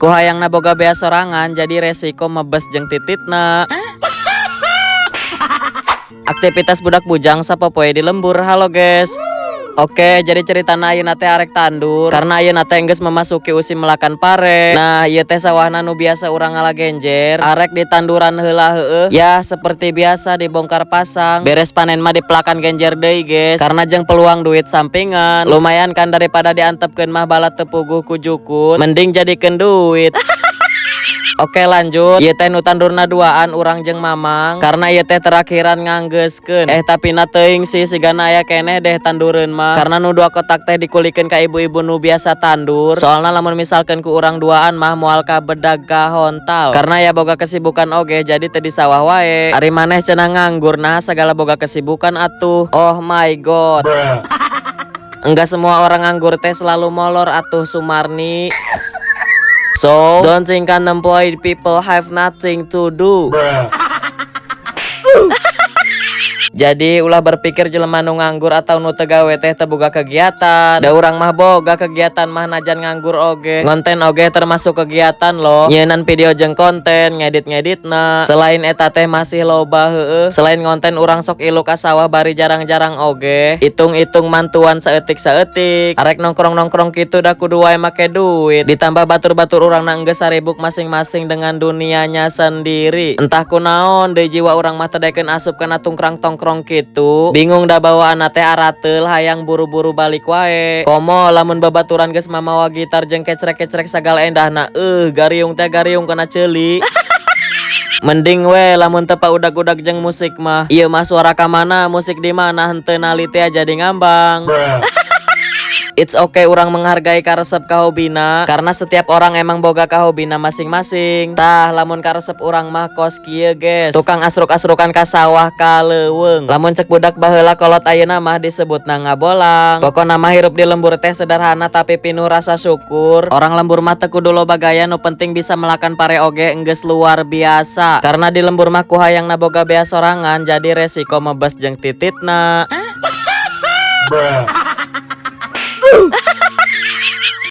Ku hayang boga bea sorangan jadi resiko mebes jeung tititna. Aktivitas budak bujang sapopoe di lembur. Halo guys. Oke, jadi ceritana ayeuna teh arek tandur karena ayeuna teh geus memasuki usim melakan pare. Nah, ieu teh sawahna nu biasa urang ngalagenjer, arek di tanduran heula heueuh. Ya, seperti biasa dibongkar pasang. Beres panen mah dipelakan genjer deui, guys. Karena jeung peluang duit sampingan. Lumayan kan daripada diantepkeun mah bala teu puguh ku jukut, mending jadikeun duit. Oke lanjut, ieu teh nu tandurna duaan urang jeung mamang karena ieu teh terakhiran nganggeuskeun. Tapi na teuing sih sigana aya keneh deh tandureun mah. Karena nu dua kotak teh dikulikeun ka ibu-ibu nu biasa tandur. Soalna lamun misalkan ku urang duaan mah moal ka bedag ka hontal. Karena ya boga kesibukan oge jadi teu di sawah wae. Ari maneh cenah nganggur nah segala boga kesibukan atuh. Oh my god. Enggak semua orang nganggur teh selalu molor atuh Sumarni. So, don't think unemployed people have nothing to do. Jadi ulah berpikir jelema nu nganggur atau nu teu gawe teh teu boga kegiatan. Da urang mah boga kegiatan mah najan nganggur oge. Ngonten oge termasuk kegiatan loh. Nyieun video jeung konten, ngedit-ngeditna. Selain eta teh masih loba heueuh. Selain ngonten urang sok ilu ka sawah bari jarang-jarang oge. Itung-itung mantuan saeutik-saeutik. Arek nongkrong-nongkrong kitu da kudu wae make duit. Ditambah batur-batur urangna enggeus saribuk masing-masing dengan dunianya sendiri. Entah kunaon deui jiwa urang mah teu daekeun asup kana tongkrong gitu. Bingung dah bawa anak teh arateul hayang buru-buru balik wae. Komo lamun babaturan geus mamawa gitar jeung kecrek-kecrek sagala endahna. Gariung teh gariung kana ceuli. Mending we lamun teu paudag-udag jeung musik mah. Ieu mah suara ka mana, musik di mana henteu nali teh jadi ngambang. It's okay urang menghargai karesep kahobina karena setiap orang emang boga kahobina masing-masing. Tah lamun karesep urang mah kos kieu guys. Tukang asruk-asrukan ka sawah ka leuweung. Lamun cek budak baheula kolot ayeuna mah disebutna ngabolang. Pokona mah hirup di lembur teh sederhana tapi pinuh rasa syukur. Orang lembur mah teu kudu loba gaya nu penting bisa melakan pare oge enggeus luar biasa. Karena di lembur mah ku hayangna boga bea sorangan jadi resiko mebes jeung tititna.